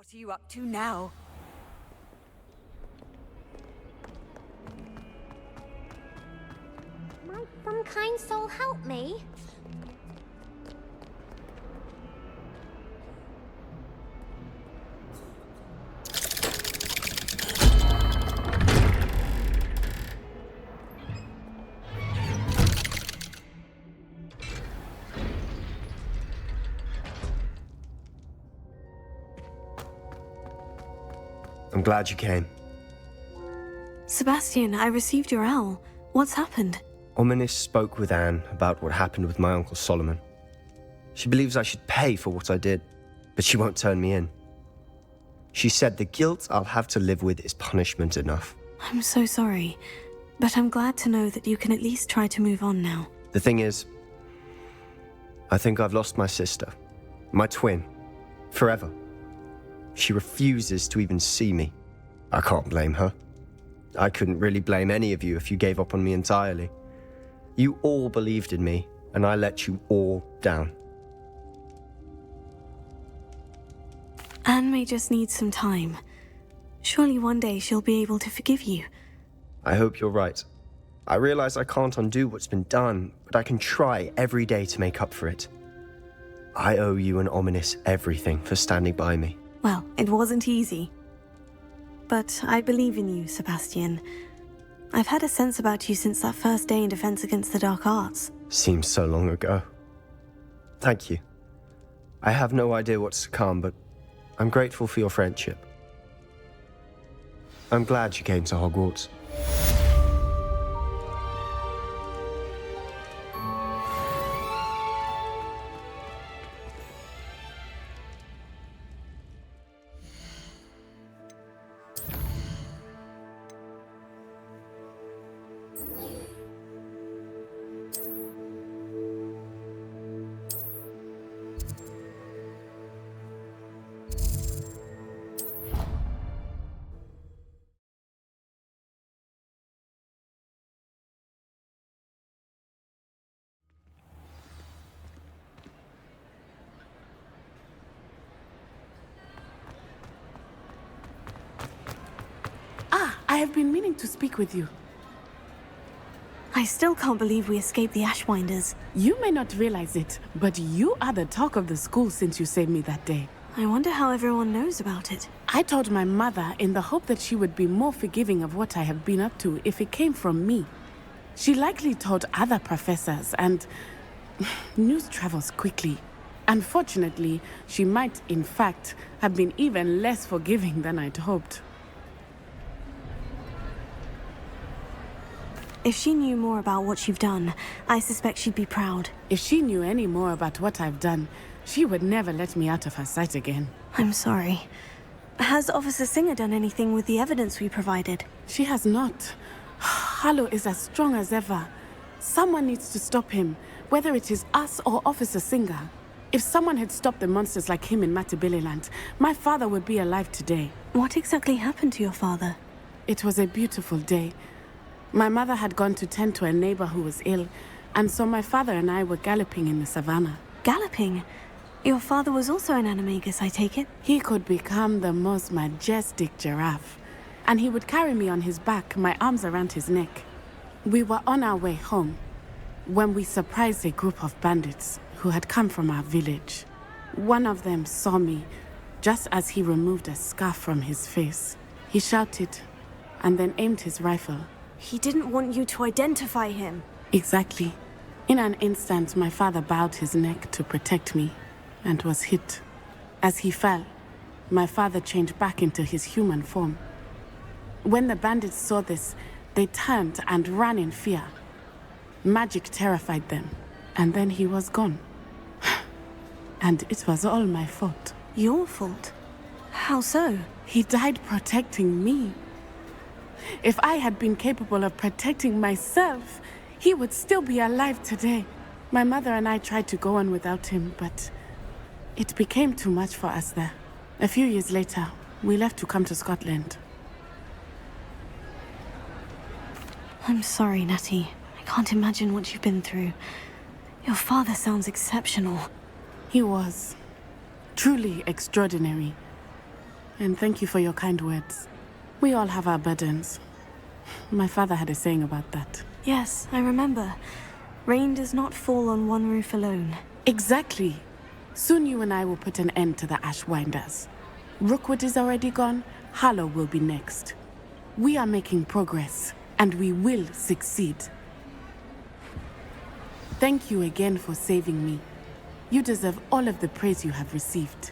What are you up to now? Might some kind soul help me? I'm glad you came. Sebastian, I received your owl. What's happened? Ominis spoke with Anne about what happened with my Uncle Solomon. She believes I should pay for what I did, but she won't turn me in. She said the guilt I'll have to live with is punishment enough. I'm so sorry, but I'm glad to know that you can at least try to move on now. The thing is, I think I've lost my sister, my twin, forever. She refuses to even see me. I can't blame her. I couldn't really blame any of you if you gave up on me entirely. You all believed in me, and I let you all down. Anne may just need some time. Surely one day she'll be able to forgive you. I hope you're right. I realize I can't undo what's been done, but I can try every day to make up for it. I owe you and Ominis everything for standing by me. Well, it wasn't easy. But I believe in you, Sebastian. I've had a sense about you since that first day in Defense Against the Dark Arts. Seems so long ago. Thank you. I have no idea what's to come, but I'm grateful for your friendship. I'm glad you came to Hogwarts. I have been meaning to speak with you. I still can't believe we escaped the Ashwinders. You may not realize it, but you are the talk of the school since you saved me that day. I wonder how everyone knows about it. I told my mother in the hope that she would be more forgiving of what I have been up to if it came from me. She likely told other professors, and news travels quickly. Unfortunately, she might, in fact, have been even less forgiving than I'd hoped. If she knew more about what you've done, I suspect she'd be proud. If she knew any more about what I've done, she would never let me out of her sight again. I'm sorry. Has Officer Singer done anything with the evidence we provided? She has not. Harlow is as strong as ever. Someone needs to stop him, whether it is us or Officer Singer. If someone had stopped the monsters like him in Matabeleland, my father would be alive today. What exactly happened to your father? It was a beautiful day. My mother had gone to tend to a neighbor who was ill, and so my father and I were galloping in the savannah. Galloping? Your father was also an animagus, I take it? He could become the most majestic giraffe, and he would carry me on his back, my arms around his neck. We were on our way home when we surprised a group of bandits who had come from our village. One of them saw me just as he removed a scarf from his face. He shouted and then aimed his rifle. He didn't want you to identify him. Exactly. In an instant, my father bowed his neck to protect me and was hit. As he fell, my father changed back into his human form. When the bandits saw this, they turned and ran in fear. Magic terrified them, and then he was gone. And it was all my fault. Your fault? How so? He died protecting me. If I had been capable of protecting myself, he would still be alive today. My mother and I tried to go on without him, but it became too much for us there. A few years later, we left to come to Scotland. I'm sorry, Natty. I can't imagine what you've been through. Your father sounds exceptional. He was truly extraordinary. And thank you for your kind words. We all have our burdens. My father had a saying about that. Yes, I remember. Rain does not fall on one roof alone. Exactly. Soon you and I will put an end to the Ashwinders. Rookwood is already gone. Harlow will be next. We are making progress, and we will succeed. Thank you again for saving me. You deserve all of the praise you have received.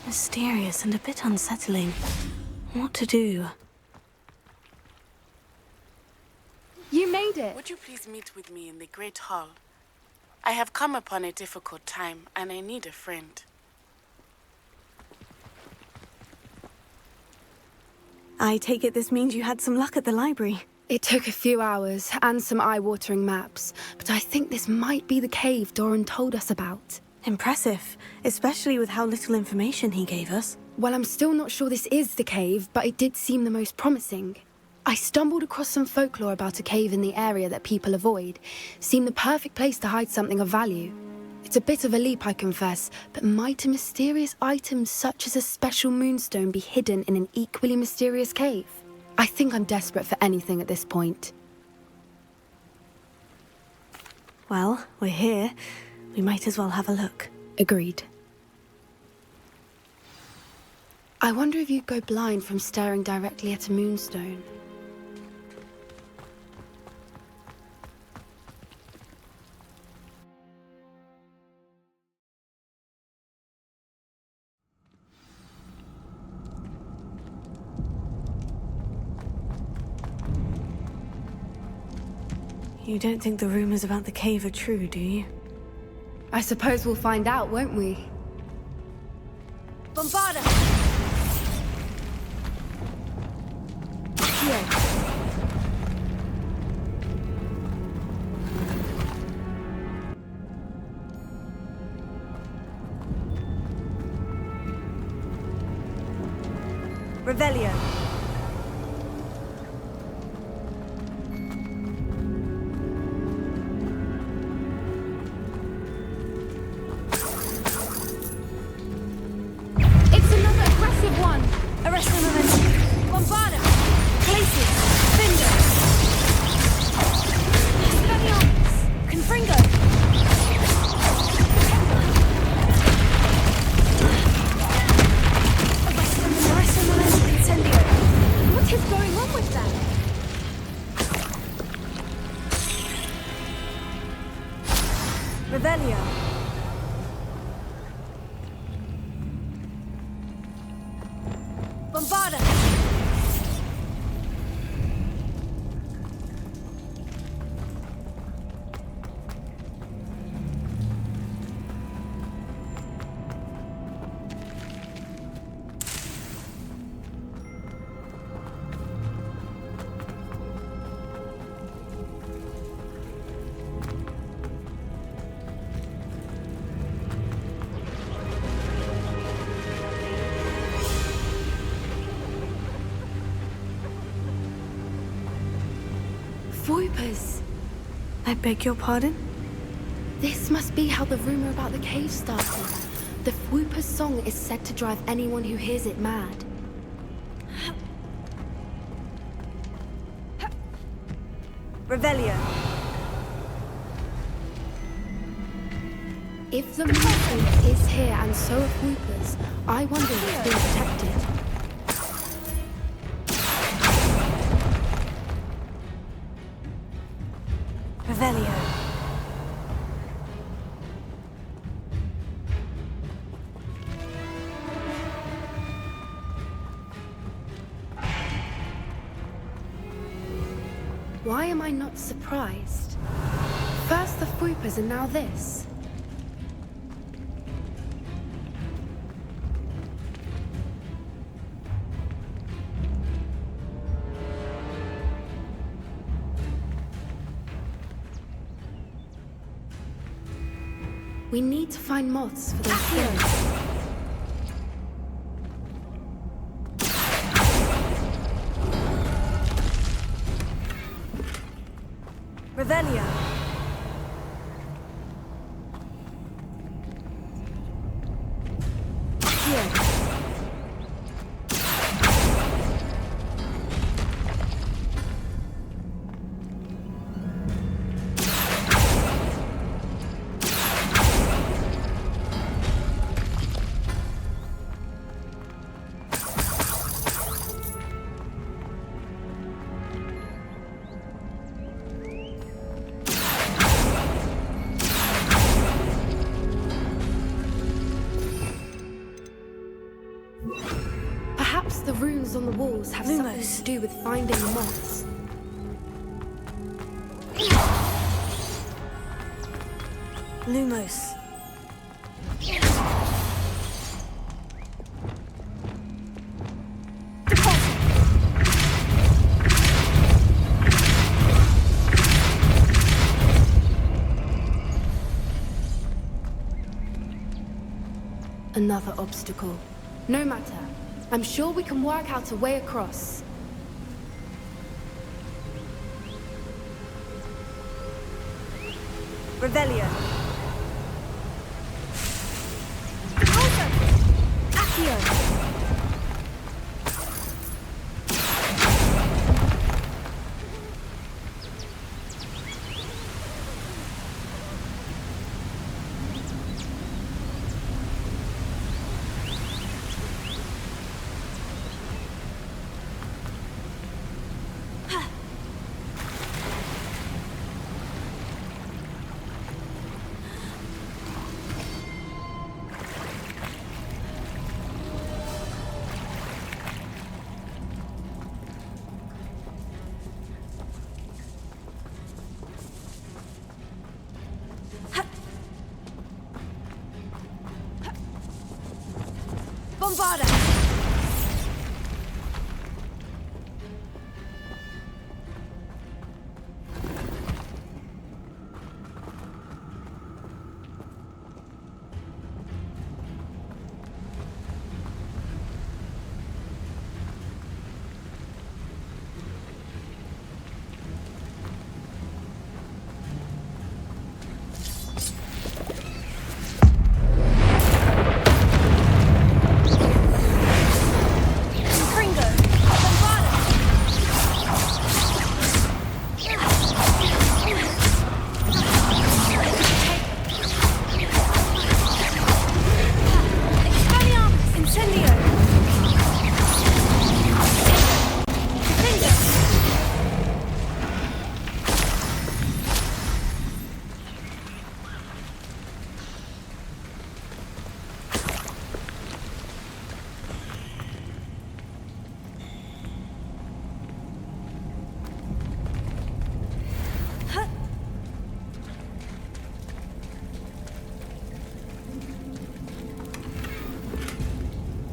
Mysterious and a bit unsettling. What to do? You made it! Would you please meet with me in the Great Hall? I have come upon a difficult time, and I need a friend. I take it this means you had some luck at the library. It took a few hours and some eye-watering maps, but I think this might be the cave Doran told us about. Impressive, especially with how little information he gave us. Well, I'm still not sure this is the cave, but it did seem the most promising. I stumbled across some folklore about a cave in the area that people avoid. Seemed the perfect place to hide something of value. It's a bit of a leap, I confess, but might a mysterious item such as a special moonstone be hidden in an equally mysterious cave? I think I'm desperate for anything at this point. Well, we're here. We might as well have a look. Agreed. I wonder if you'd go blind from staring directly at a moonstone. You don't think the rumors about the cave are true, do you? I suppose we'll find out, won't we? Bombarda! Here. Revelio. It's another aggressive one! Arrest him momentum. Bombarda! Places! Finder! Expelliarmus! Confringo! Arrest him momentum. Incendio! What is going on with that? Revelio. Bombarda! Voipers! I beg your pardon? This must be how the rumor about the cave started. The Whooper's song is said to drive anyone who hears it mad. Revelio. If the moonstone is here and so are Whoopers, I wonder if it's being protected. Revelio. Why am I not surprised? First the Fwoopas and now this. We need to find moths for those things. Revelio. Perhaps the runes on the walls have something to do with finding the moths. Lumos. Another obstacle. No matter. I'm sure we can work out a way across. Revelio. Accio. Bombarda!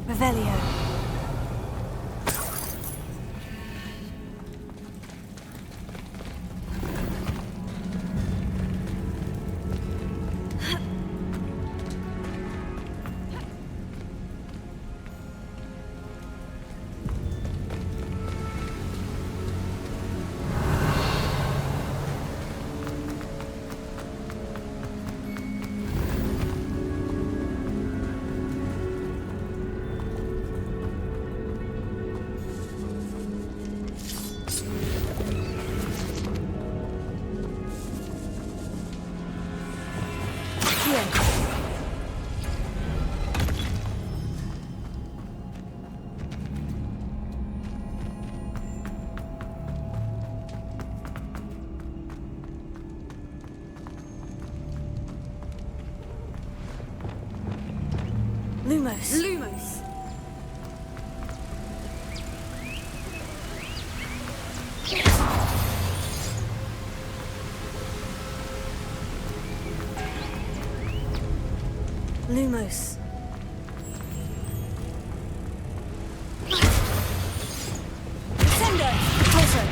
Revelio. Lumos. Lumos. Lumos. Descender! Closer!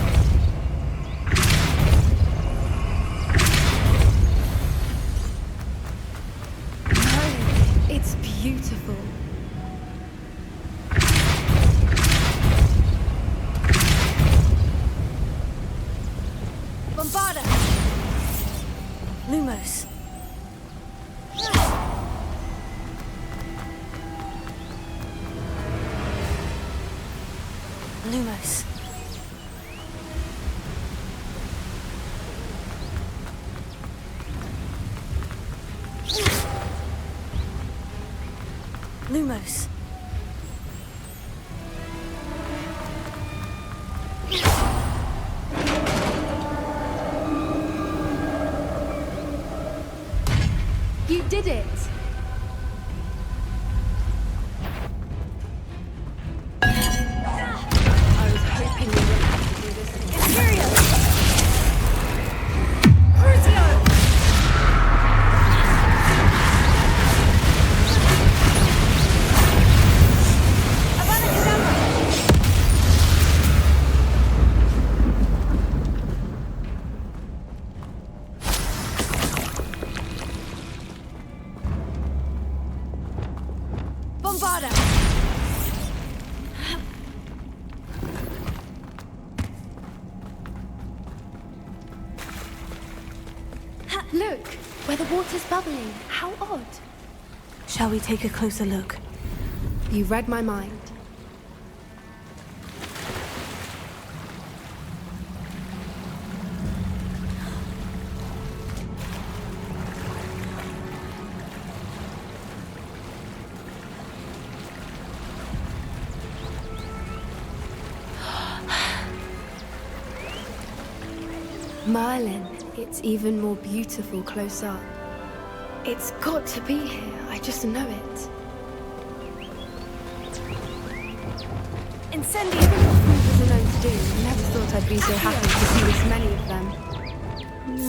No, it's beautiful. Bombarda! Lumos. Lumos. Lumos. You did it! I was hoping you wouldn't have to do this again. Imperial! Crucio! Avada Kedavra! Bombarda! Look, where the water's bubbling. How odd. Shall we take a closer look? You read my mind. Merlin, it's even more beautiful close up. It's got to be here, I just know it. Incendio! What was alone to do? Never thought I'd be so happy to see this many of them.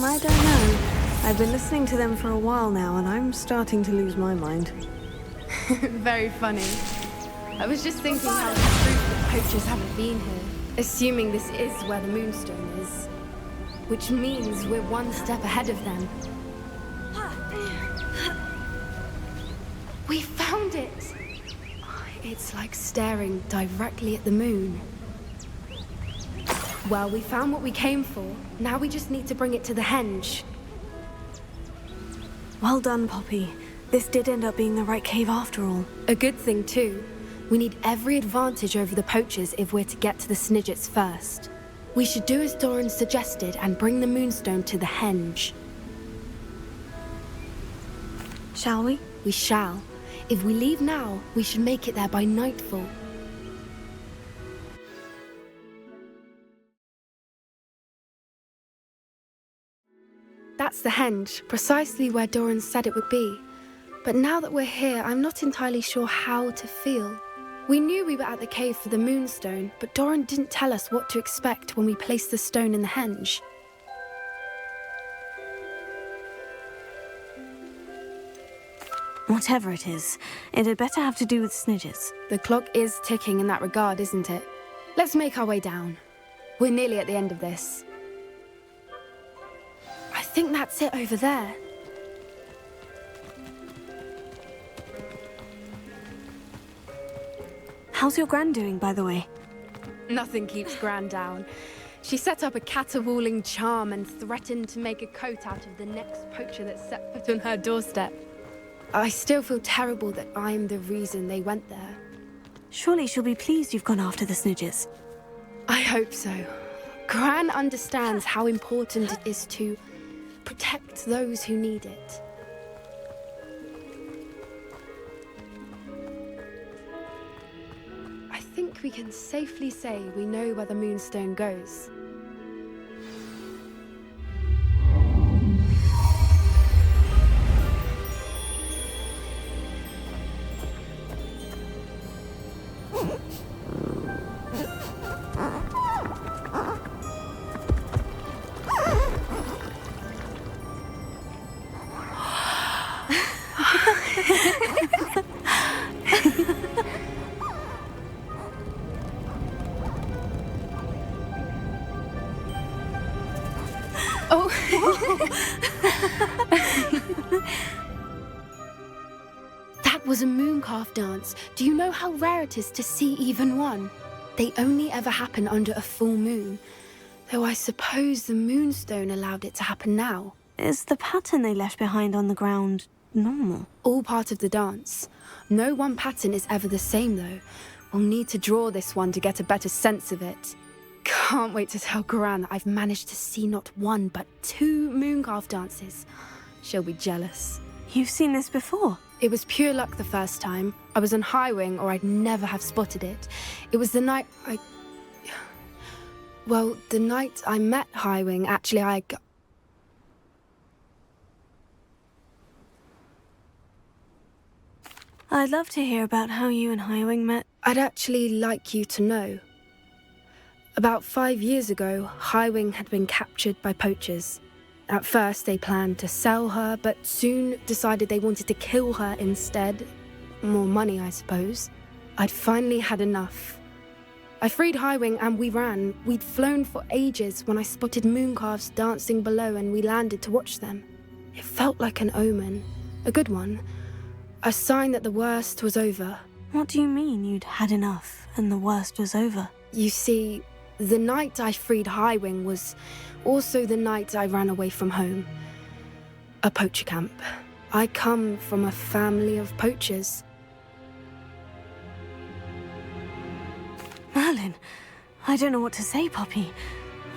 I don't know. I've been listening to them for a while now, and I'm starting to lose my mind. Very funny. I was just thinking how it's proof that poachers haven't been here. Assuming this is where the Moonstone is. Which means we're one step ahead of them. We found it! It's like staring directly at the moon. Well, we found what we came for. Now we just need to bring it to the henge. Well done, Poppy. This did end up being the right cave after all. A good thing, too. We need every advantage over the poachers if we're to get to the Snidgets first. We should do as Doran suggested and bring the Moonstone to the henge. Shall we? We shall. If we leave now, we should make it there by nightfall. That's the henge, precisely where Doran said it would be. But now that we're here, I'm not entirely sure how to feel. We knew we were at the cave for the Moonstone, but Doran didn't tell us what to expect when we placed the stone in the henge. Whatever it is, it had better have to do with Snidgets. The clock is ticking in that regard, isn't it? Let's make our way down. We're nearly at the end of this. I think that's it over there. How's your Gran doing, by the way? Nothing keeps Gran down. She set up a caterwauling charm and threatened to make a coat out of the next poacher that set foot on her doorstep. I still feel terrible that I'm the reason they went there. Surely she'll be pleased you've gone after the Snidgets. I hope so. Gran understands how important it is to protect those who need it. I think we can safely say we know where the Moonstone goes. Oh! That was a mooncalf dance. Do you know how rare it is to see even one? They only ever happen under a full moon. Though I suppose the moonstone allowed it to happen now. Is the pattern they left behind on the ground normal? All part of the dance. No one pattern is ever the same, though. We'll need to draw this one to get a better sense of it. Can't wait to tell Gran that I've managed to see not one, but 2 mooncalf dances. She'll be jealous. You've seen this before? It was pure luck the first time. I was on Highwing, or I'd never have spotted it. It was the night Well, the night I met Highwing, actually, I'd love to hear about how you and Highwing met. I'd actually like you to know. About 5 years ago, Highwing had been captured by poachers. At first, they planned to sell her, but soon decided they wanted to kill her instead. More money, I suppose. I'd finally had enough. I freed Highwing and we ran. We'd flown for ages when I spotted mooncalves dancing below and we landed to watch them. It felt like an omen. A good one. A sign that the worst was over. What do you mean you'd had enough and the worst was over? You see, the night I freed Highwing was also the night I ran away from home. A poacher camp. I come from a family of poachers. Merlin, I don't know what to say, Poppy.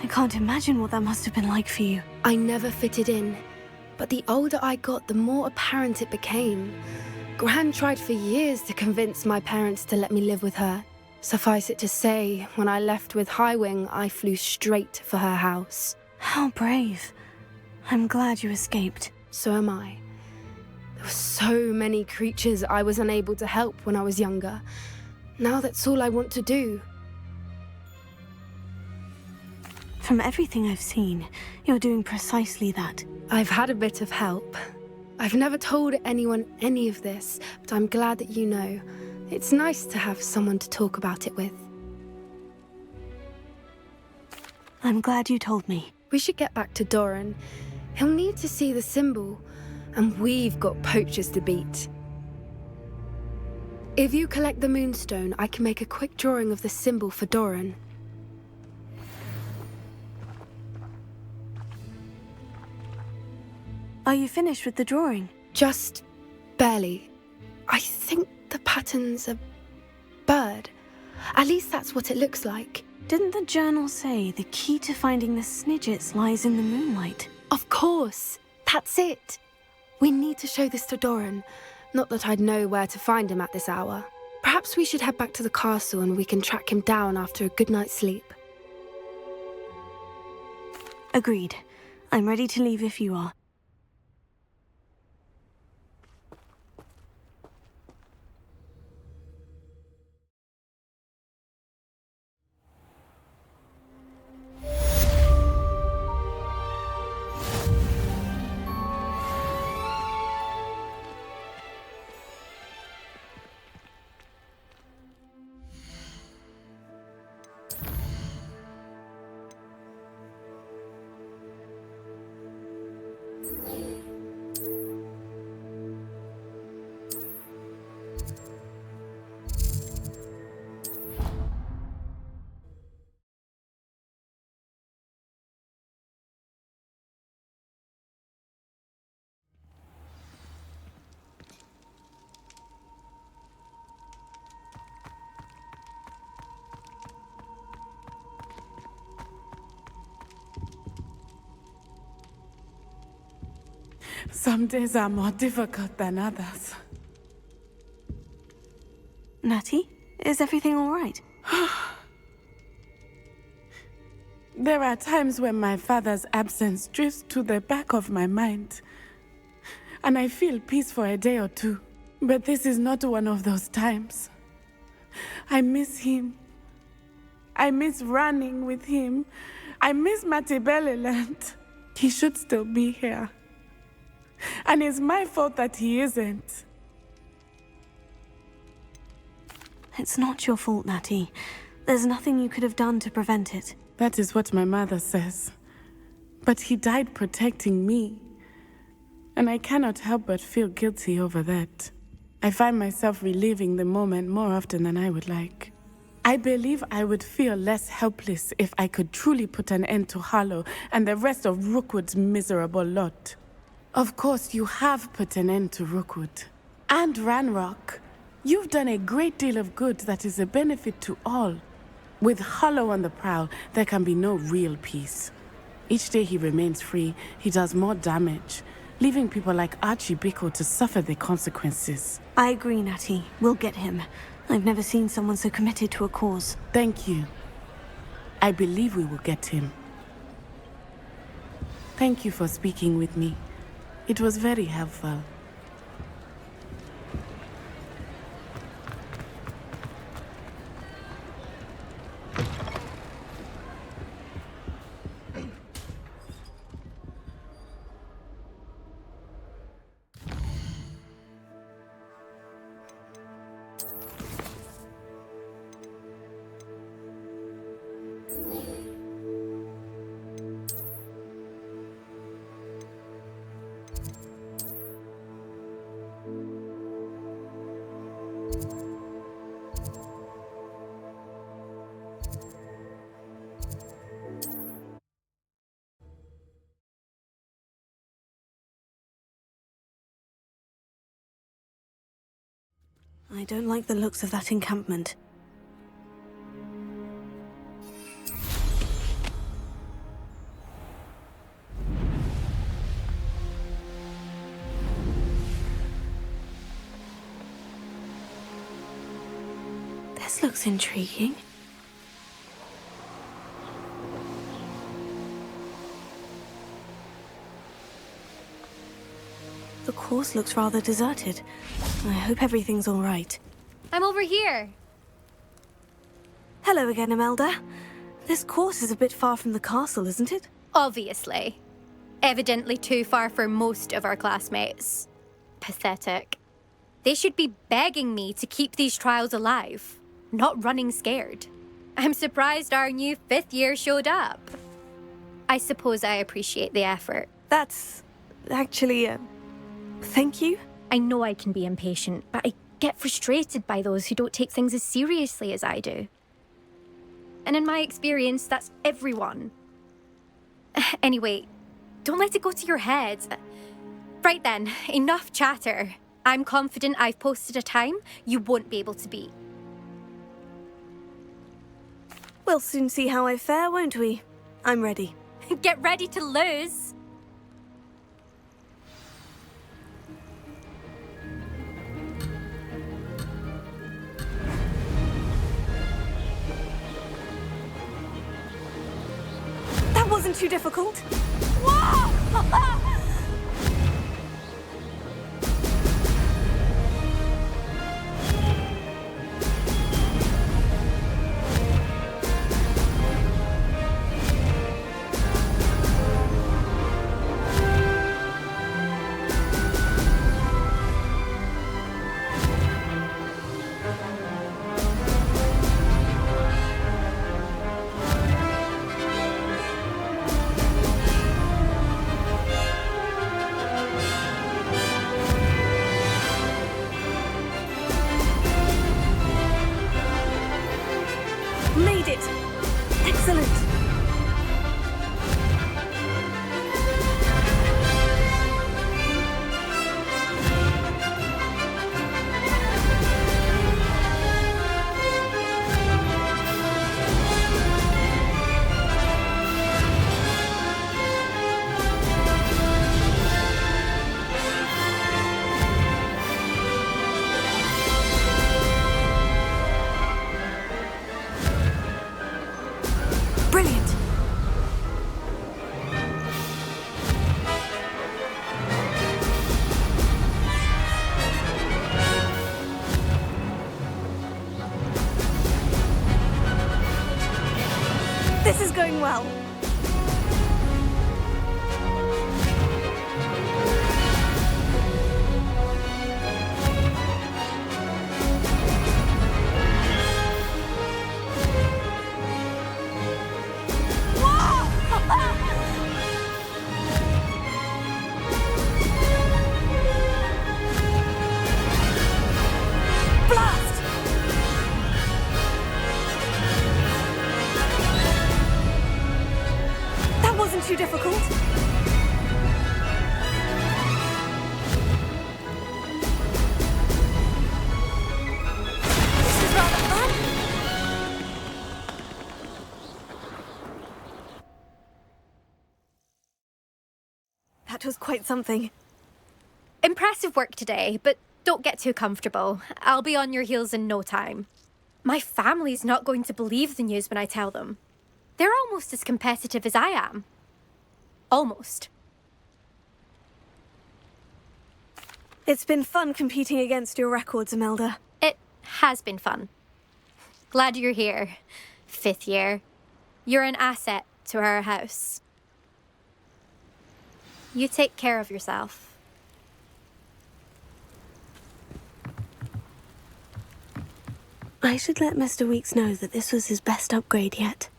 I can't imagine what that must have been like for you. I never fitted in, but the older I got, the more apparent it became. Gran tried for years to convince my parents to let me live with her. Suffice it to say, when I left with Highwing, I flew straight for her house. How brave. I'm glad you escaped. So am I. There were so many creatures I was unable to help when I was younger. Now that's all I want to do. From everything I've seen, you're doing precisely that. I've had a bit of help. I've never told anyone any of this, but I'm glad that you know. It's nice to have someone to talk about it with. I'm glad you told me. We should get back to Doran. He'll need to see the symbol, and we've got poachers to beat. If you collect the moonstone, I can make a quick drawing of the symbol for Doran. Are you finished with the drawing? Just barely. I think the pattern's a bird. At least that's what it looks like. Didn't the journal say the key to finding the Snidgets lies in the moonlight? Of course. That's it. We need to show this to Doran. Not that I'd know where to find him at this hour. Perhaps we should head back to the castle and we can track him down after a good night's sleep. Agreed. I'm ready to leave if you are. Some days are more difficult than others. Natty, is everything all right? There are times when my father's absence drifts to the back of my mind, and I feel peace for a day or two. But this is not one of those times. I miss him. I miss running with him. I miss Matibeleland. He should still be here. And it's my fault that he isn't. It's not your fault, Natty. There's nothing you could have done to prevent it. That is what my mother says. But he died protecting me. And I cannot help but feel guilty over that. I find myself reliving the moment more often than I would like. I believe I would feel less helpless if I could truly put an end to Harlow and the rest of Rookwood's miserable lot. Of course, you have put an end to Rookwood. And Ranrok. You've done a great deal of good that is a benefit to all. With Harlow on the prowl, there can be no real peace. Each day he remains free, he does more damage, leaving people like Archie Bickle to suffer the consequences. I agree, Natty. We'll get him. I've never seen someone so committed to a cause. Thank you. I believe we will get him. Thank you for speaking with me. It was very helpful. I don't like the looks of that encampment. This looks intriguing. The course looks rather deserted. I hope everything's all right. I'm over here. Hello again, Imelda. This course is a bit far from the castle, isn't it? Obviously. Evidently too far for most of our classmates. Pathetic. They should be begging me to keep these trials alive, not running scared. I'm surprised our new 5th year showed up. I suppose I appreciate the effort. That's actually thank you. I know I can be impatient, but I get frustrated by those who don't take things as seriously as I do. And in my experience, that's everyone. Anyway, don't let it go to your head. Right then, enough chatter. I'm confident I've posted a time you won't be able to beat. We'll soon see how I fare, won't we? I'm ready. Get ready to lose. That wasn't too difficult. Whoa! That was quite something. Impressive work today, but don't get too comfortable. I'll be on your heels in no time. My family's not going to believe the news when I tell them. They're almost as competitive as I am. Almost. It's been fun competing against your records, Imelda. It has been fun. Glad you're here. 5th year. You're an asset to our house. You take care of yourself. I should let Mr. Weeks know that this was his best upgrade yet.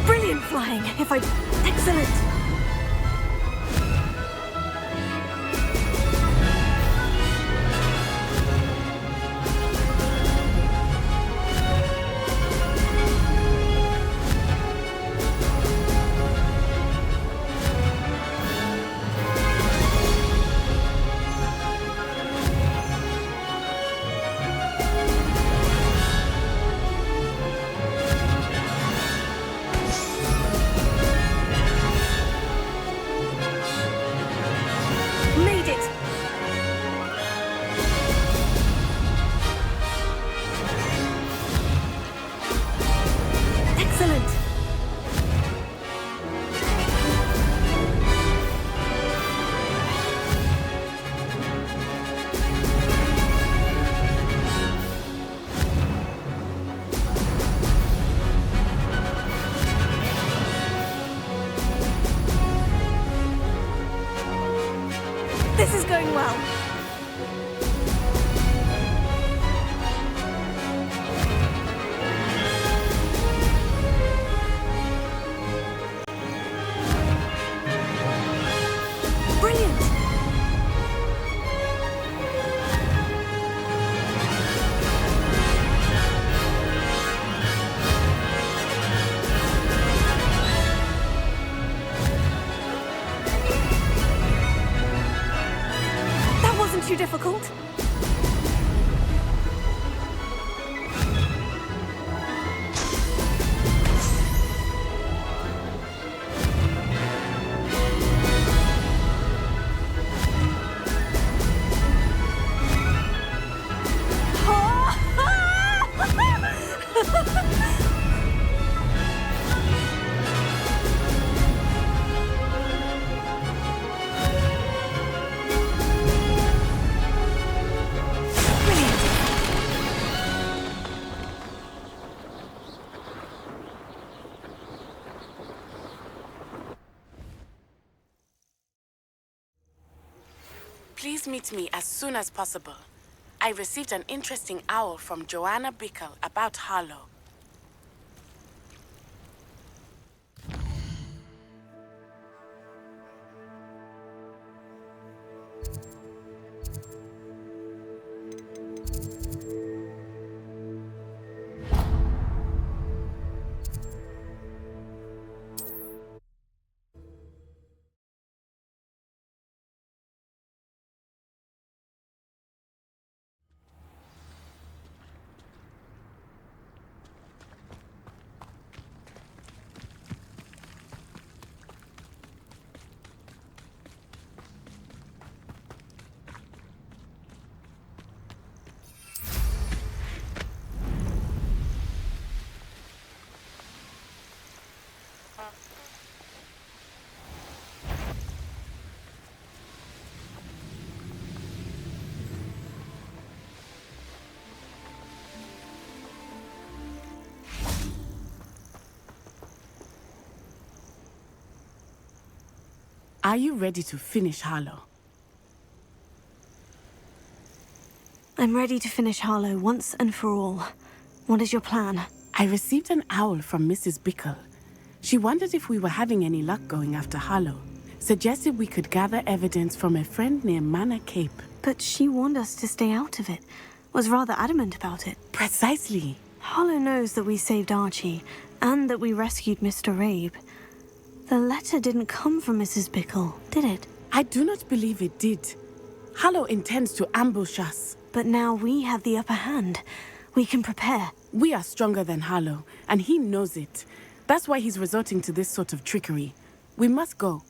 Brilliant flying, if I... Excellent! This is going well. Brilliant! Too difficult? Please meet me as soon as possible. I received an interesting owl from Joanna Bickle about Harlow. Are you ready to finish Harlow? I'm ready to finish Harlow once and for all. What is your plan? I received an owl from Mrs. Bickle. She wondered if we were having any luck going after Harlow. Suggested we could gather evidence from a friend near Manor Cape. But she warned us to stay out of it. Was rather adamant about it. Precisely. Harlow knows that we saved Archie, and that we rescued Mr. Rabe. The letter didn't come from Mrs. Bickle, did it? I do not believe it did. Harlow intends to ambush us. But now we have the upper hand. We can prepare. We are stronger than Harlow, and he knows it. That's why he's resorting to this sort of trickery. We must go.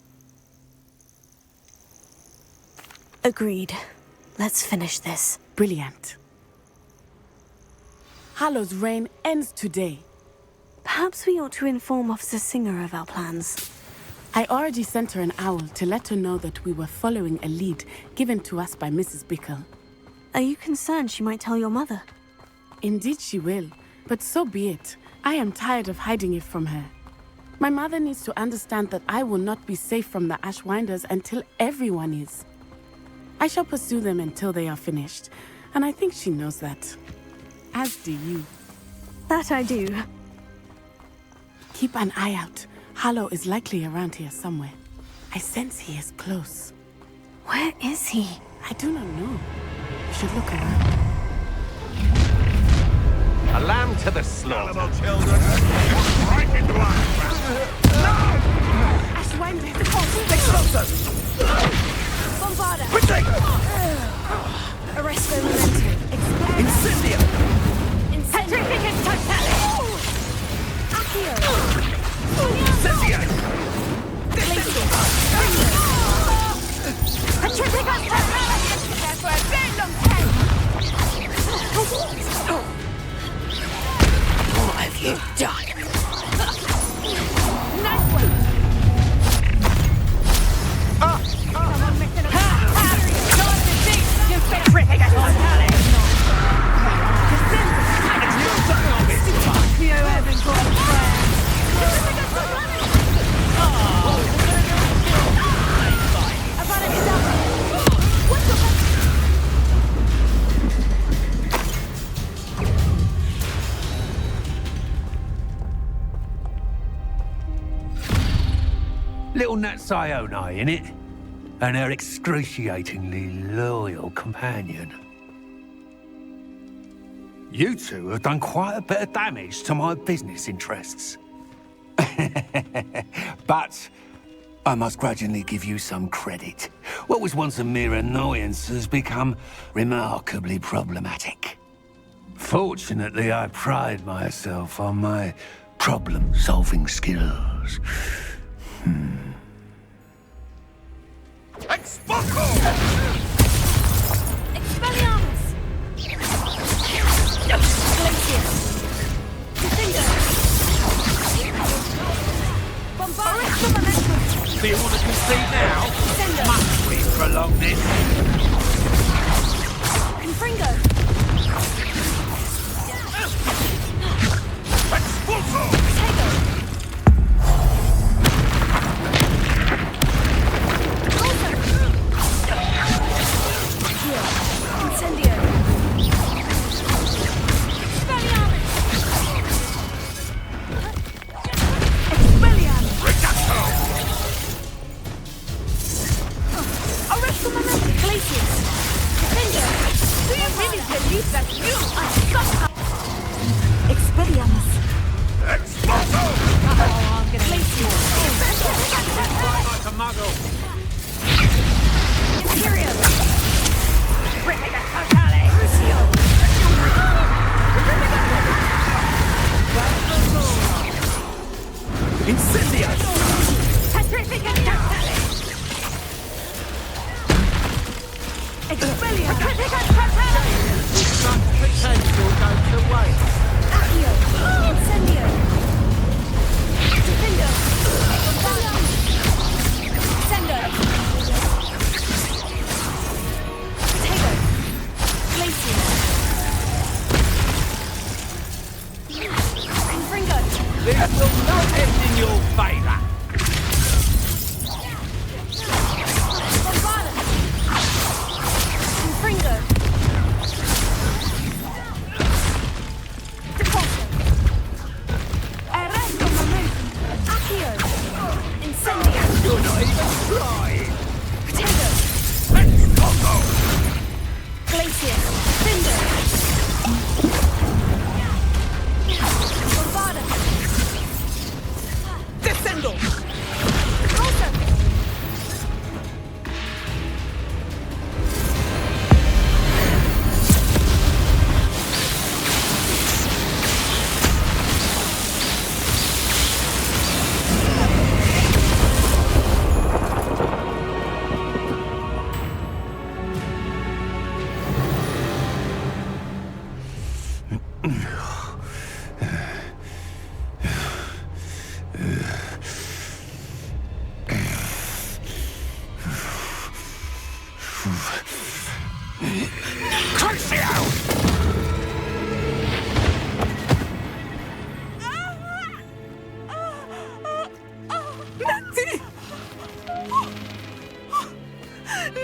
Agreed. Let's finish this. Brilliant. Harlow's reign ends today. Perhaps we ought to inform Officer Singer of our plans. I already sent her an owl to let her know that we were following a lead given to us by Mrs. Bickle. Are you concerned she might tell your mother? Indeed she will, but so be it. I am tired of hiding it from her. My mother needs to understand that I will not be safe from the Ashwinders until everyone is. I shall pursue them until they are finished, and I think she knows that. As do you. That I do. Keep an eye out. Harlow is likely around here somewhere. I sense he is close. Where is he? I do not know. You should look around. A lamb to the slaughter. Children. Right into our Ashwinder! Bombarda! Quickly! Arresto momentum. Incendio! Petrificus totalis! Accio! Incendio! Petrificus totalis! That's where a big long time! What have you done? Nice one! Little Nat Sione, innit? And her excruciatingly loyal companion. You two have done quite a bit of damage to my business interests. But I must grudgingly give you some credit. What was once a mere annoyance has become remarkably problematic. Fortunately, I pride myself on my problem-solving skills. Expulso! Expelliarmus! Glacius! Defender! Bombardment! Do you want to concede now? Sender! Must we prolong this? Confringo! Expulso! not even trying! Potato! Bongo! Glacius! Cinder! Bombada! Descendo! Rosa!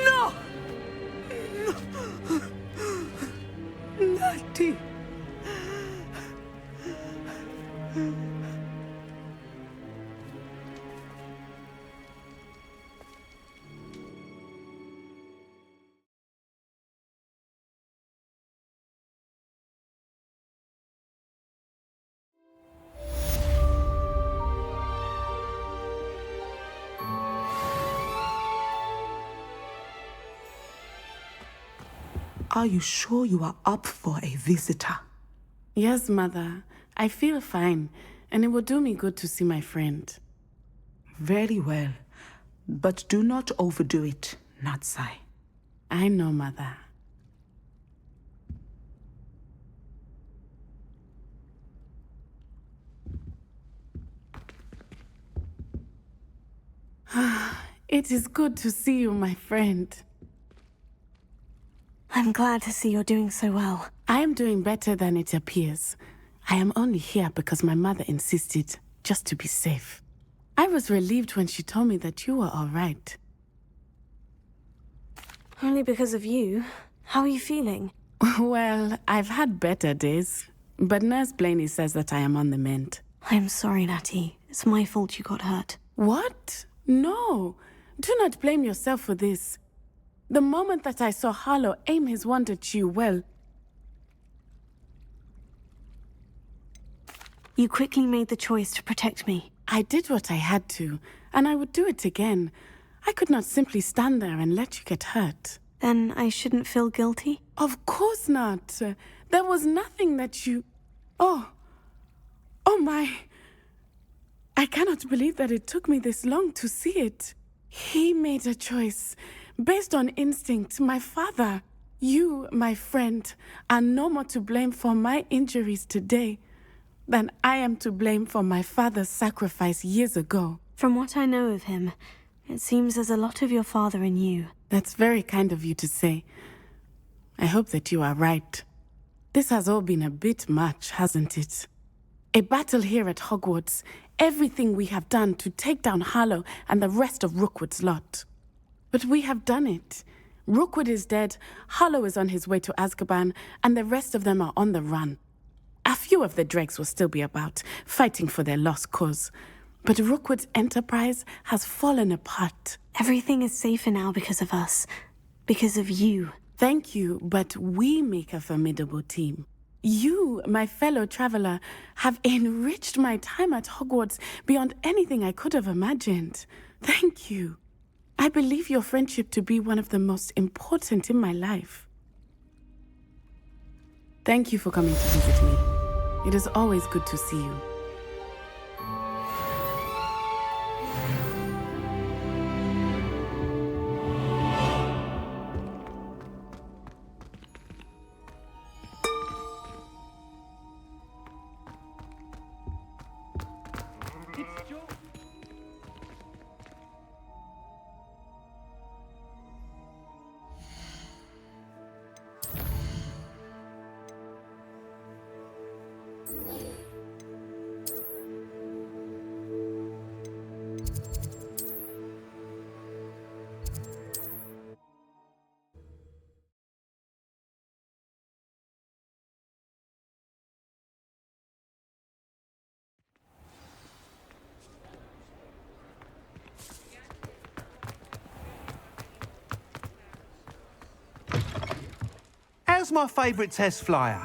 No! Natty! Are you sure you are up for a visitor? Yes, Mother. I feel fine, and it would do me good to see my friend. Very well. But do not overdo it, Natsai. I know, Mother. It is good to see you, my friend. I'm glad to see you're doing so well. I am doing better than it appears. I am only here because my mother insisted, just to be safe. I was relieved when she told me that you were all right. Only because of you. How are you feeling? Well, I've had better days, but Nurse Blaney says that I am on the mend. I'm sorry, Natty. It's my fault you got hurt. What? No. Do not blame yourself for this. The moment that I saw Harlow aim his wand at you, well... You quickly made the choice to protect me. I did what I had to, and I would do it again. I could not simply stand there and let you get hurt. Then I shouldn't feel guilty? Of course not. There was nothing that you... Oh my... I cannot believe that it took me this long to see it. He made a choice. Based on instinct, my father. You, my friend, are no more to blame for my injuries today than I am to blame for my father's sacrifice years ago. From what I know of him, it seems there's a lot of your father in you. That's very kind of you to say. I hope that you are right. This has all been a bit much, hasn't it? A battle here at Hogwarts, everything we have done to take down Harlow and the rest of Rookwood's lot. But we have done it. Rookwood is dead, Harlow is on his way to Azkaban, and the rest of them are on the run. A few of the dregs will still be about, fighting for their lost cause. But Rookwood's enterprise has fallen apart. Everything is safer now because of us. Because of you. Thank you, but we make a formidable team. You, my fellow traveler, have enriched my time at Hogwarts beyond anything I could have imagined. Thank you. I believe your friendship to be one of the most important in my life. Thank you for coming to visit me. It is always good to see you. What's my favourite test flyer?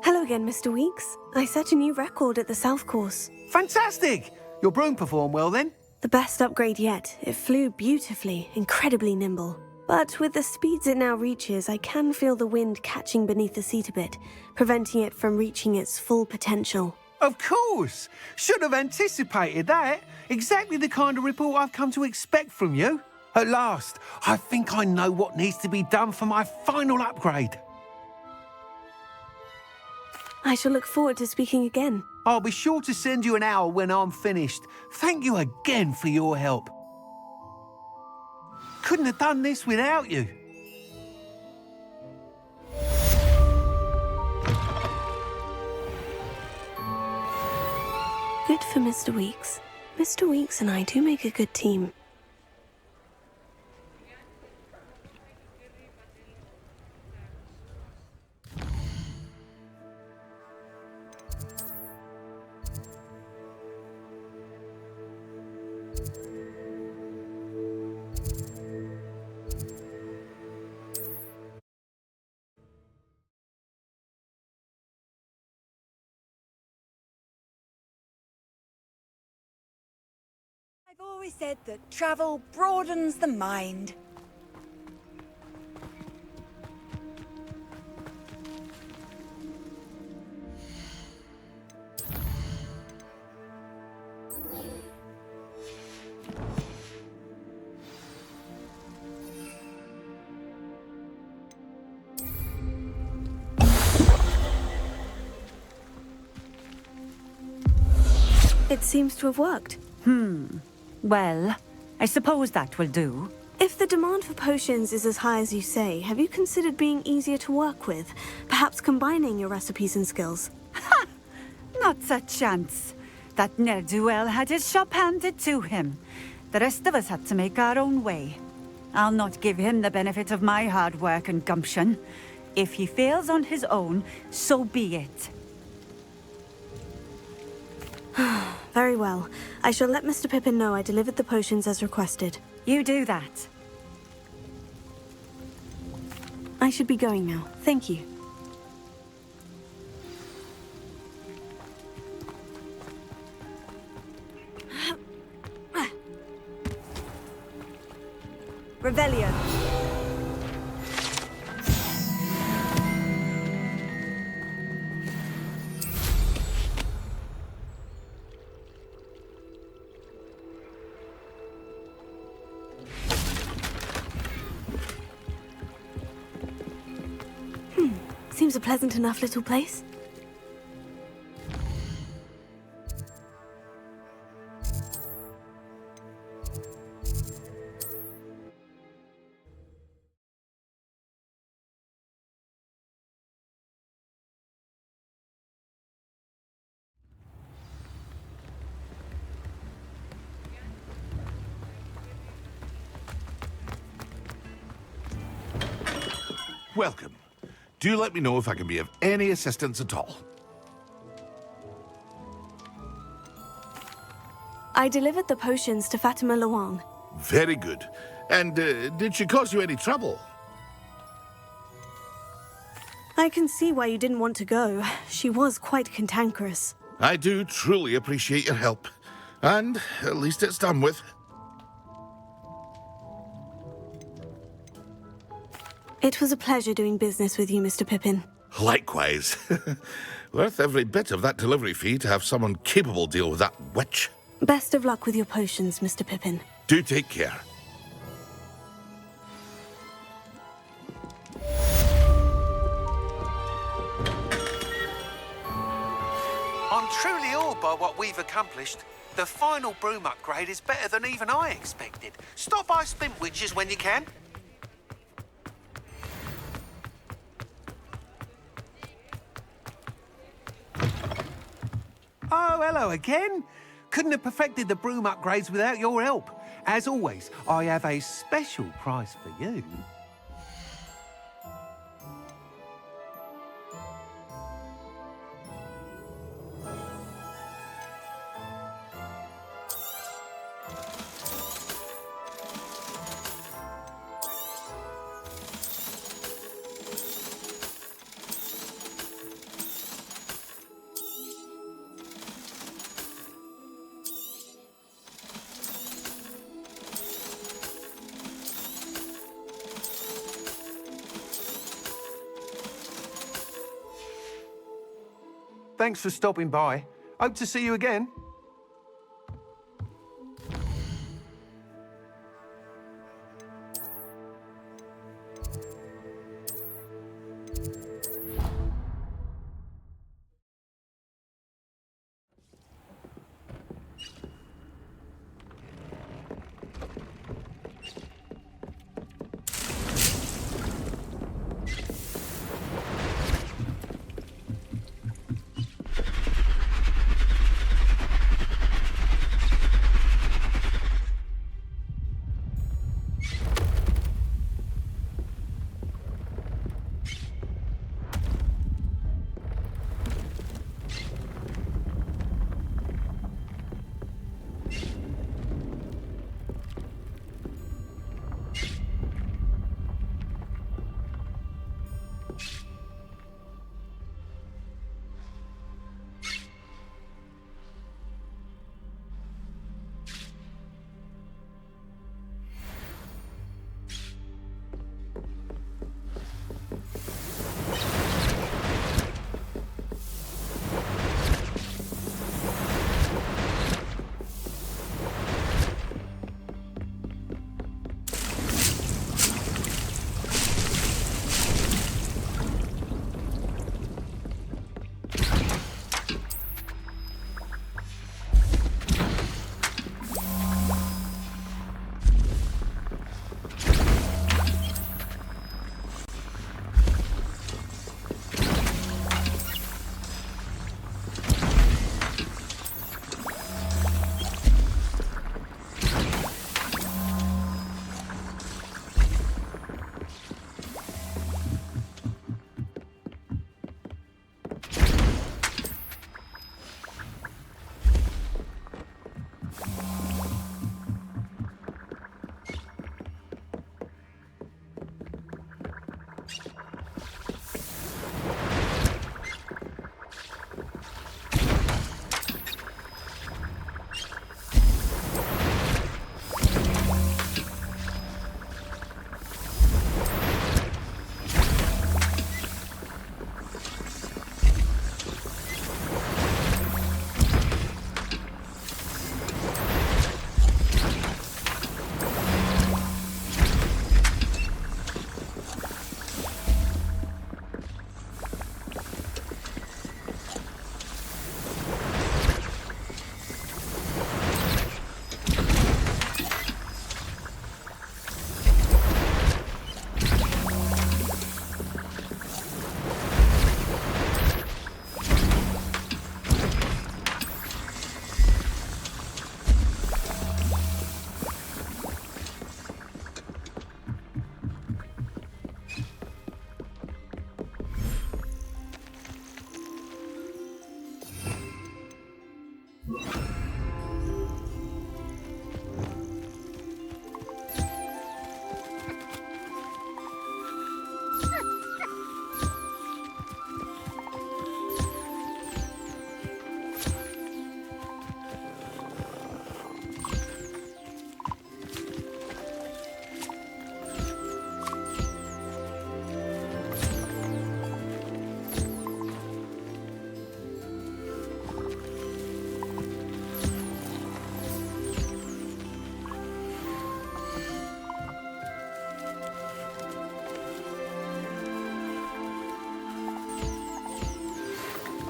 Hello again, Mr. Weeks. I set a new record at the South Course. Fantastic! Your broom performed well then? The best upgrade yet. It flew beautifully, incredibly nimble. But with the speeds it now reaches, I can feel the wind catching beneath the seat a bit, preventing it from reaching its full potential. Of course! Should have anticipated that. Exactly the kind of report I've come to expect from you. At last, I think I know what needs to be done for my final upgrade. I shall look forward to speaking again. I'll be sure to send you an hour when I'm finished. Thank you again for your help. Couldn't have done this without you. Good for Mr. Weeks. Mr. Weeks and I do make a good team. I've always said that travel broadens the mind. It seems to have worked. Well, I suppose that will do. If the demand for potions is as high as you say, have you considered being easier to work with? Perhaps combining your recipes and skills? Not a chance. That ne'er-do-well had his shop handed to him. The rest of us had to make our own way. I'll not give him the benefit of my hard work and gumption. If he fails on his own, so be it. Very well. I shall let Mr. Pippin know I delivered the potions as requested. You do that. I should be going now. Thank you. Revelio. Seems a pleasant enough little place. Welcome. Do let me know if I can be of any assistance at all. I delivered the potions to Fatima Luang. Very good. And did she cause you any trouble? I can see why you didn't want to go. She was quite cantankerous. I do truly appreciate your help. And at least it's done with. It was a pleasure doing business with you, Mr. Pippin. Likewise. Worth every bit of that delivery fee to have someone capable deal with that witch. Best of luck with your potions, Mr. Pippin. Do take care. I'm truly awed by what we've accomplished. The final broom upgrade is better than even I expected. Stop by Spintwitches when you can. Oh, hello again. Couldn't have perfected the broom upgrades without your help. As always, I have a special prize for you. Thanks for stopping by. Hope to see you again.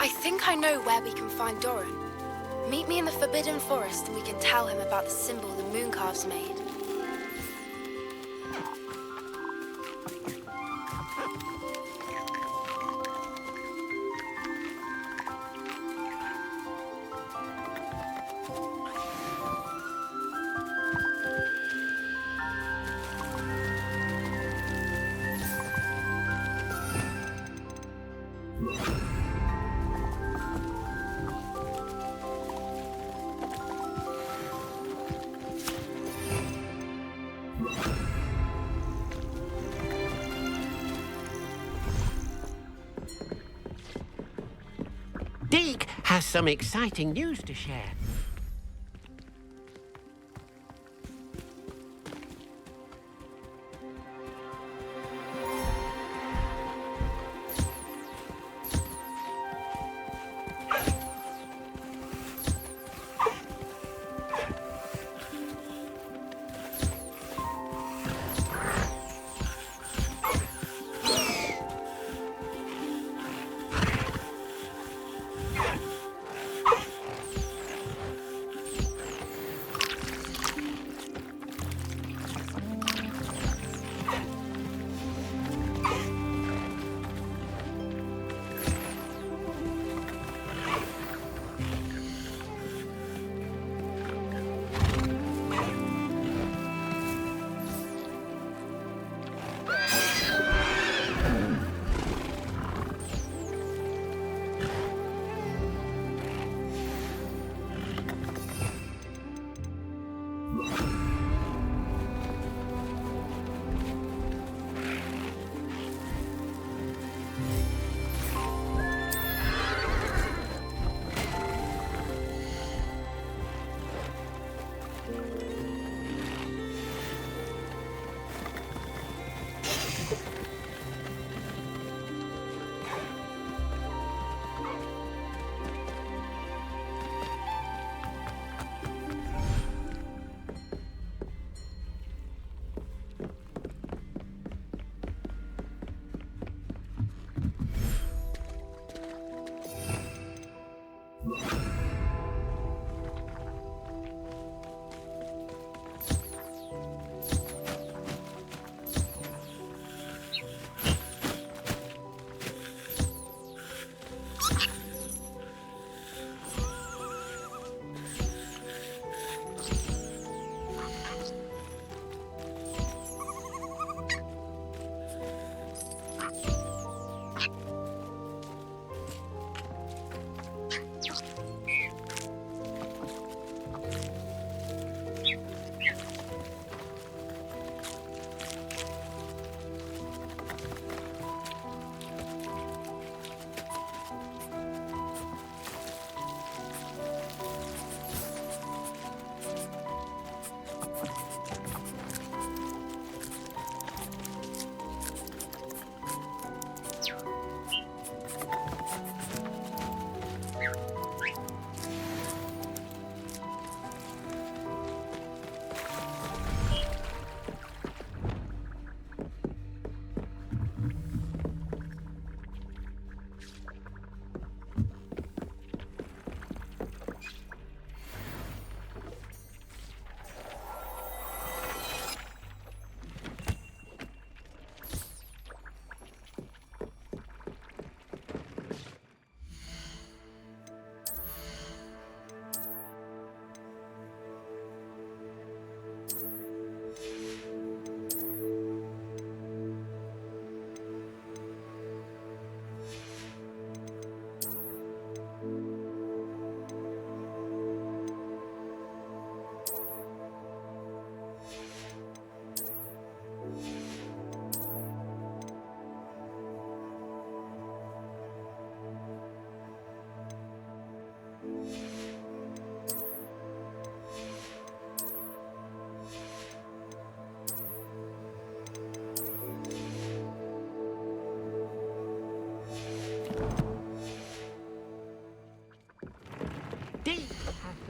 I think I know where we can find Doran. Meet me in the Forbidden Forest and we can tell him about the symbol the Mooncalves made. Deke has some exciting news to share.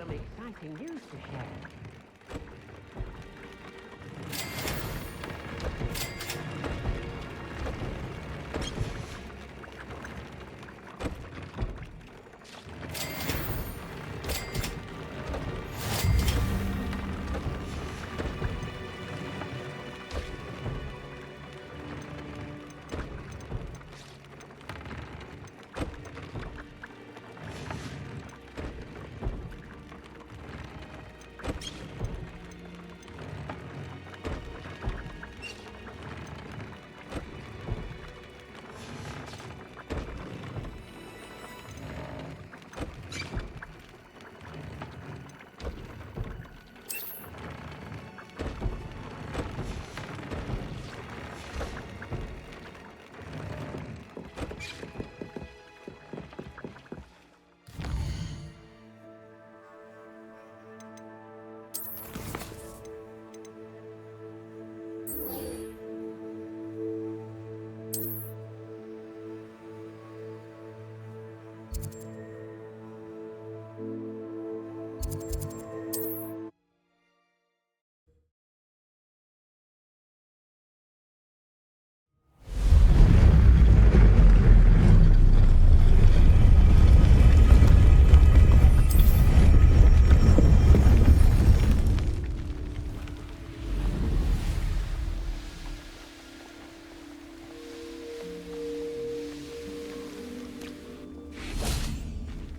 some exciting news to share.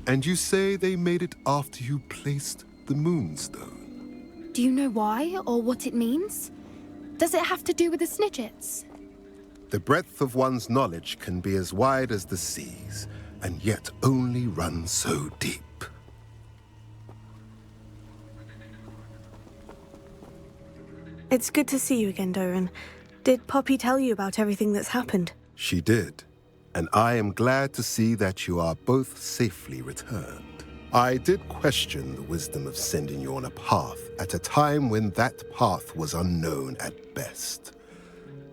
And you say they made it after you placed the moonstone? Do you know why or what it means? Does it have to do with the Snidgets? The breadth of one's knowledge can be as wide as the seas, and yet only run so deep. It's good to see you again, Doran. Did Poppy tell you about everything that's happened? She did, and I am glad to see that you are both safely returned. I did question the wisdom of sending you on a path at a time when that path was unknown at best,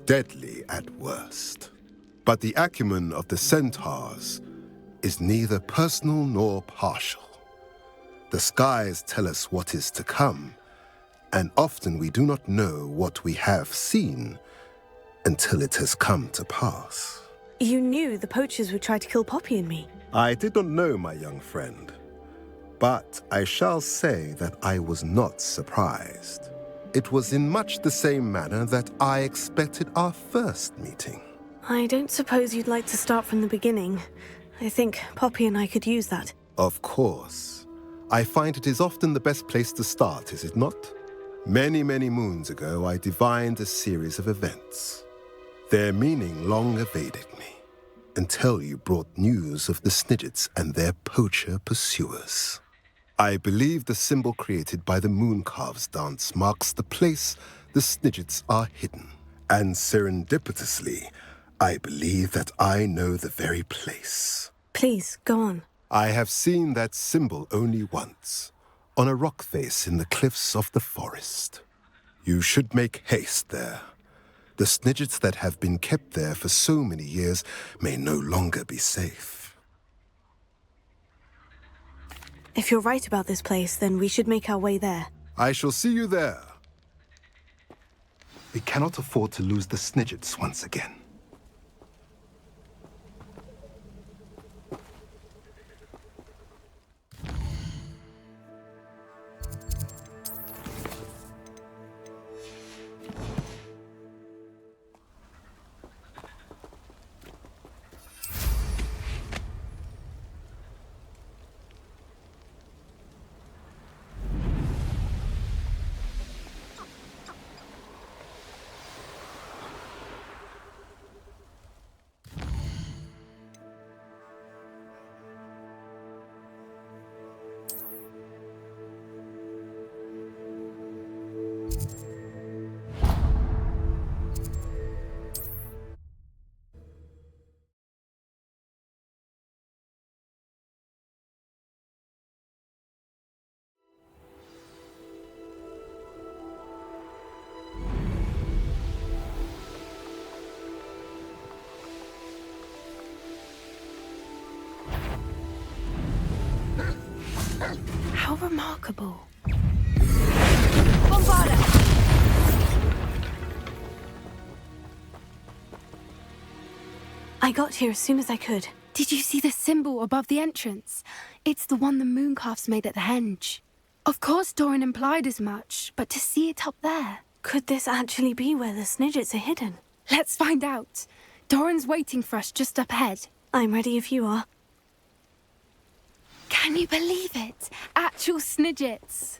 deadly at worst. But the acumen of the centaurs is neither personal nor partial. The skies tell us what is to come, and often we do not know what we have seen until it has come to pass. You knew the poachers would try to kill Poppy and me. I did not know, my young friend, but I shall say that I was not surprised. It was in much the same manner that I expected our first meeting. I don't suppose you'd like to start from the beginning. I think Poppy and I could use that. Of course. I find it is often the best place to start, is it not? Many, many moons ago, I divined a series of events. Their meaning long evaded me, until you brought news of the Snidgets and their poacher pursuers. I believe the symbol created by the Mooncalves dance marks the place the Snidgets are hidden. And serendipitously, I believe that I know the very place. Please, go on. I have seen that symbol only once, on a rock face in the cliffs of the forest. You should make haste there. The Snidgets that have been kept there for so many years may no longer be safe. If you're right about this place, then we should make our way there. I shall see you there. We cannot afford to lose the Snidgets once again. How remarkable. Bombarda! I got here as soon as I could. Did you see the symbol above the entrance? It's the one the mooncalfs made at the henge. Of course Doran implied as much, but to see it up there... Could this actually be where the Snidgets are hidden? Let's find out. Doran's waiting for us just up ahead. I'm ready if you are. Can you believe it? Actual Snidgets.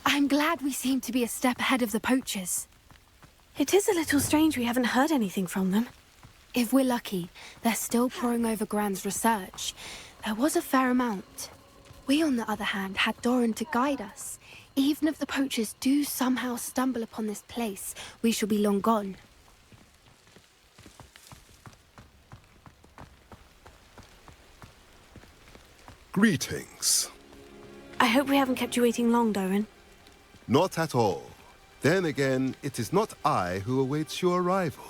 I'm glad we seem to be a step ahead of the poachers. It is a little strange we haven't heard anything from them. If we're lucky, they're still poring over Gran's research. There was a fair amount. We, on the other hand, had Doran to guide us. Even if the poachers do somehow stumble upon this place, we shall be long gone. Greetings. I hope we haven't kept you waiting long, Doran. Not at all. Then again, it is not I who awaits your arrival.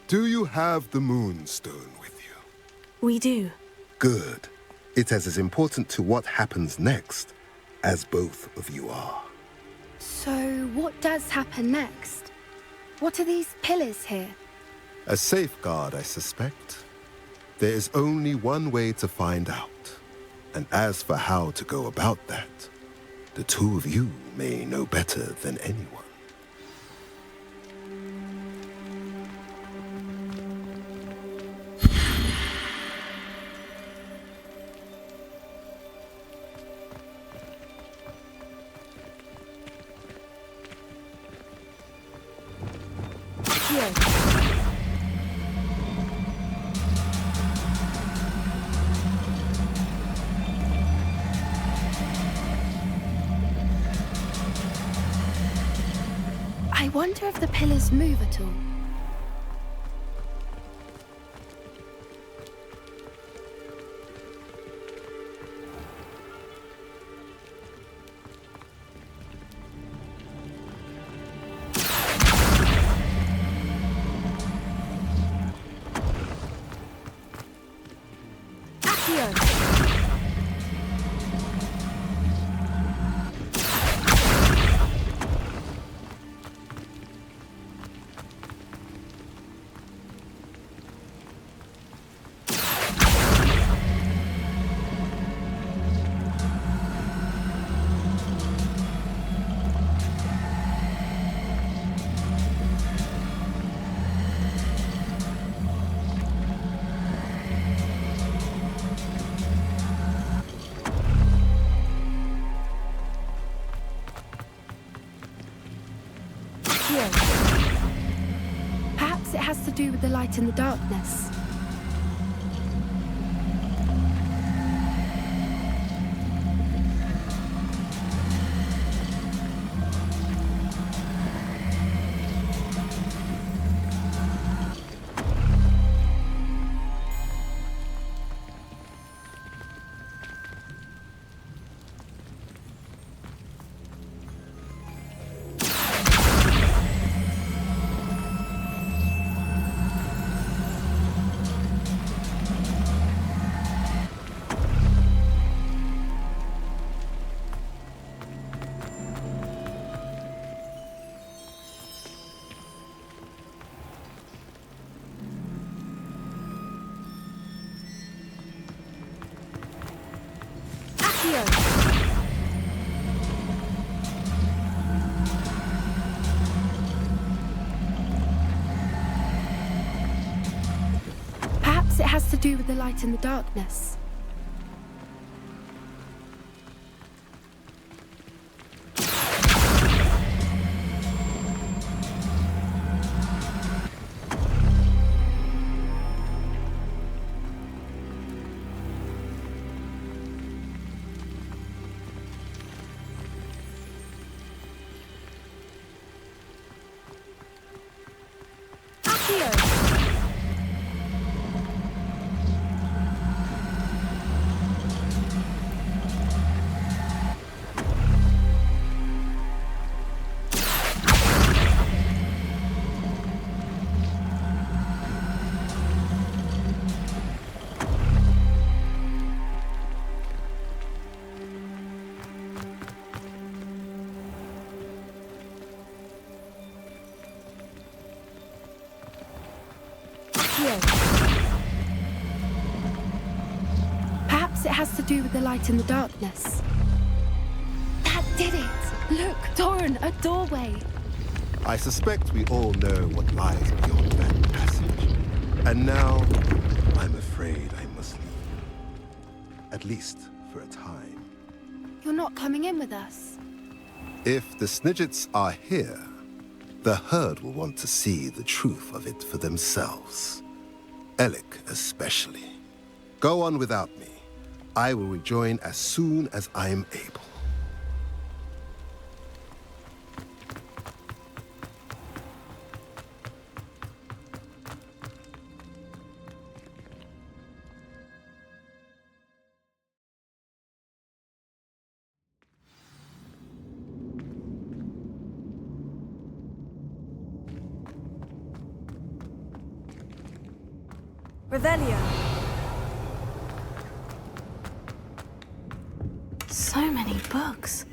Do you have the Moonstone with you? We do. Good. It is as important to what happens next as both of you are. So, what does happen next? What are these pillars here? A safeguard, I suspect. There is only one way to find out. And as for how to go about that, the two of you may know better than anyone. I wonder if the pillars move at all. Perhaps it has to do with the light in the darkness. Perhaps it has to do with the light in the darkness. Accio. Perhaps it has to do with the light in the darkness. That did it! Look, Doran, a doorway. I suspect we all know what lies beyond that passage. And now, I'm afraid I must leave you. At least for a time. You're not coming in with us. If the Snidgets are here, the herd will want to see the truth of it for themselves. Alec especially. Go on without me. I will rejoin as soon as I am able. Revelio. So many books.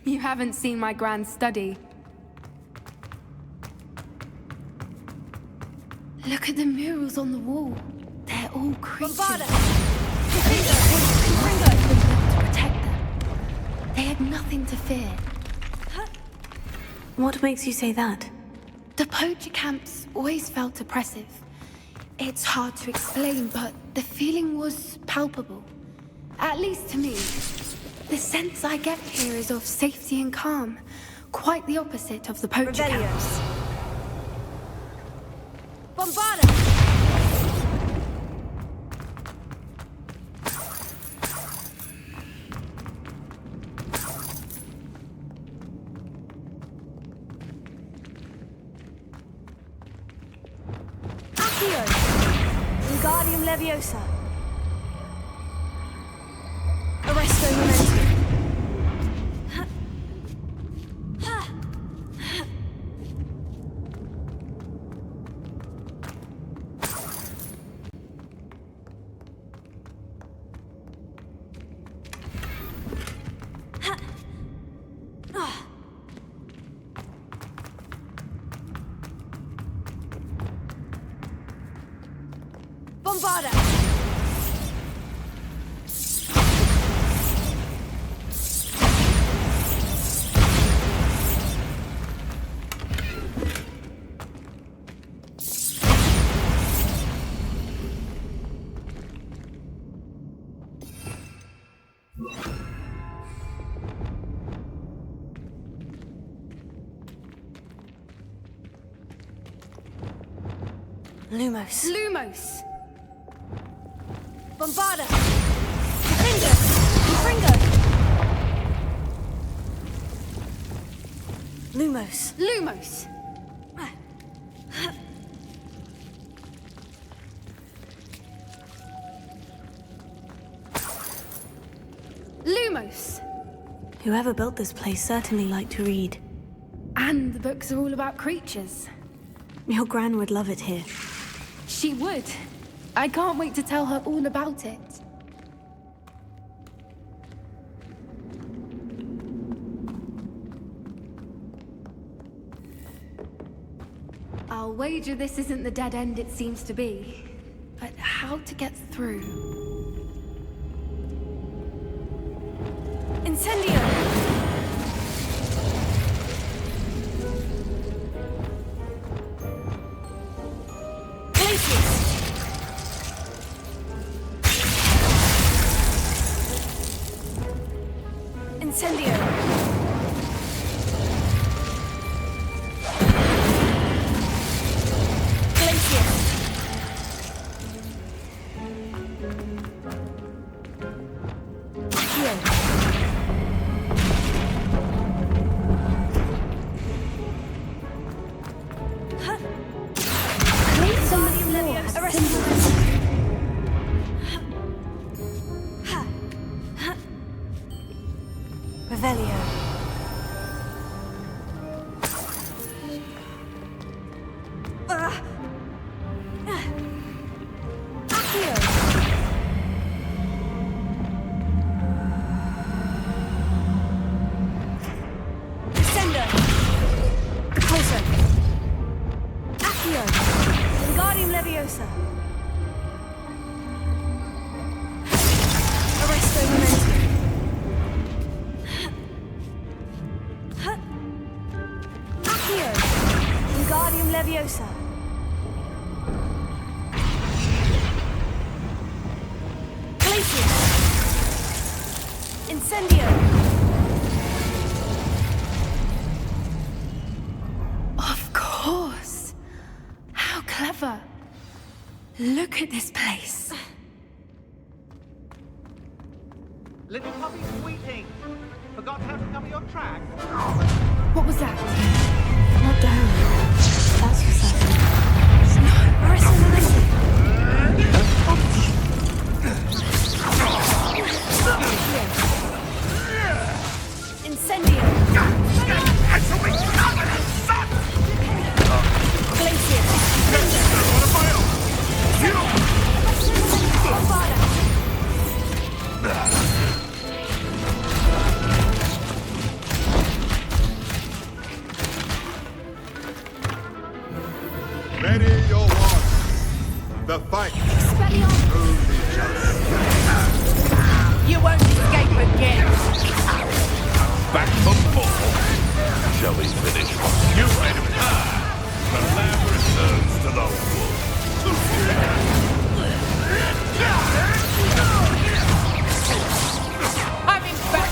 You haven't seen my grand study. Look at the murals on the wall. They're all creatures. To protect them. They had nothing to fear. What makes you say that? The poacher camps always felt oppressive. It's hard to explain, but the feeling was palpable. At least to me. The sense I get here is of safety and calm. Quite the opposite of the poacher camps. Bombarda! Accio! Wingardium Leviosa. Arresto Momentum. Bombarda! Lumos. Lumos! Bombarda! Fringo! Lumos. Lumos! Lumos! Whoever built this place certainly liked to read. And the books are all about creatures. Your Gran would love it here. She would. I can't wait to tell her all about it. I'll wager this isn't the dead end it seems to be. But how to get through? Incendio! Incendio! Glacius! Accio! Glacium Leviosa! Revelio. Accio. Descendo. Closer. Accio. Wingardium Leviosa. Leviosa. Glacius. Incendio. Of course. How clever. Look at this place. Little puppy sweeting. Forgot how to cover your track? What was that? Not down. That's for certain. No, Marissa, Incendio. Ready your horse. The fight. Only just. You won't escape again. Back for more. Shall we finish? You wait a minute. The lamb returns to the wolf. I'm in back.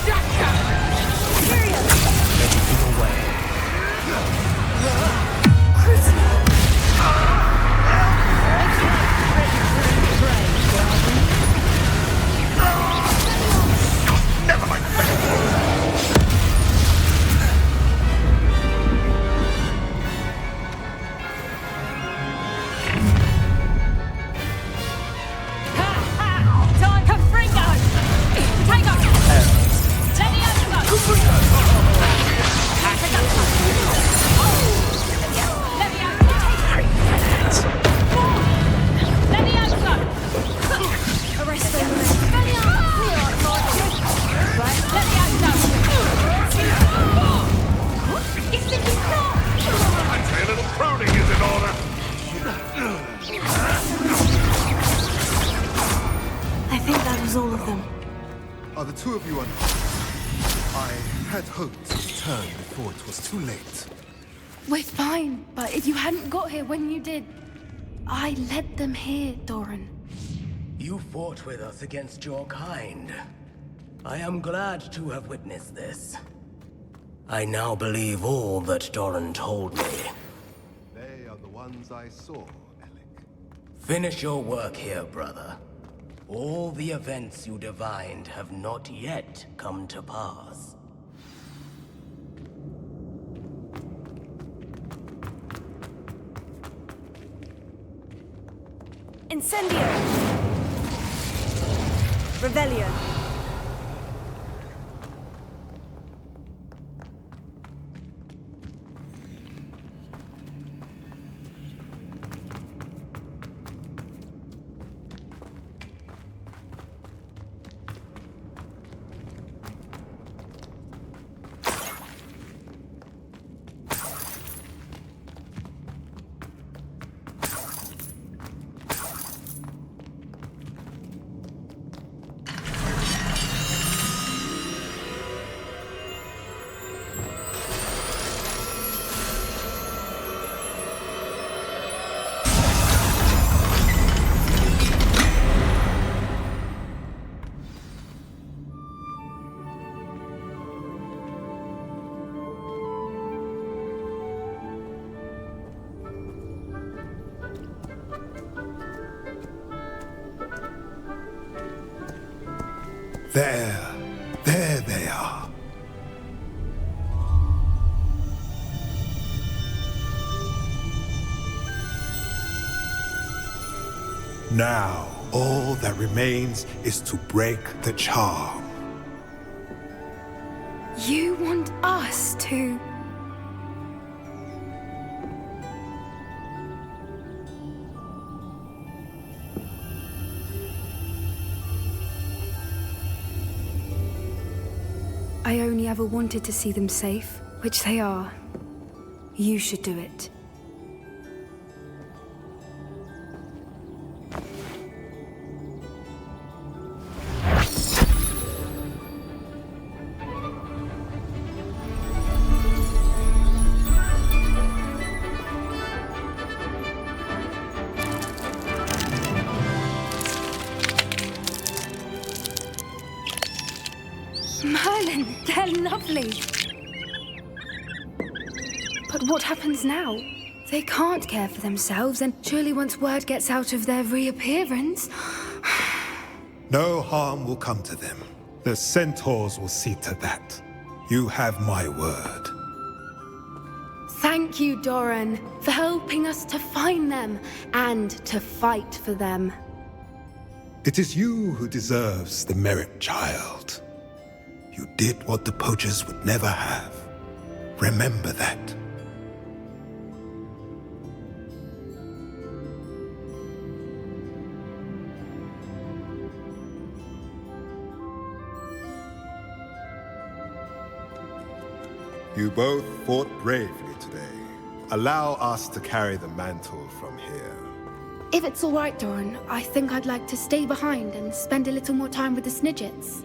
Everything away. Never like that. Time for Gringo! Take off! Let me over go! Let me over go! Arrest them. Let me over go! It's the stop! I'd say a little pruning is in order. I think that was all of them. Are the two of you on? I had hoped to return before it was too late. We're fine, but if you hadn't got here when you did, I led them here, Doran. You fought with us against your kind. I am glad to have witnessed this. I now believe all that Doran told me. They are the ones I saw, Alec. Finish your work here, brother. All the events you divined have not yet come to pass. Incendio. Revelio. There they are. Now, all that remains is to break the charm. You want us to... I only ever wanted to see them safe, which they are. You should do it. Merlin, they're lovely. But what happens now? They can't care for themselves, and surely once word gets out of their reappearance... No harm will come to them. The centaurs will see to that. You have my word. Thank you, Doran, for helping us to find them and to fight for them. It is you who deserves the merit, child. You did what the poachers would never have. Remember that. You both fought bravely today. Allow us to carry the mantle from here. If it's all right, Doran, I think I'd like to stay behind and spend a little more time with the Snidgets.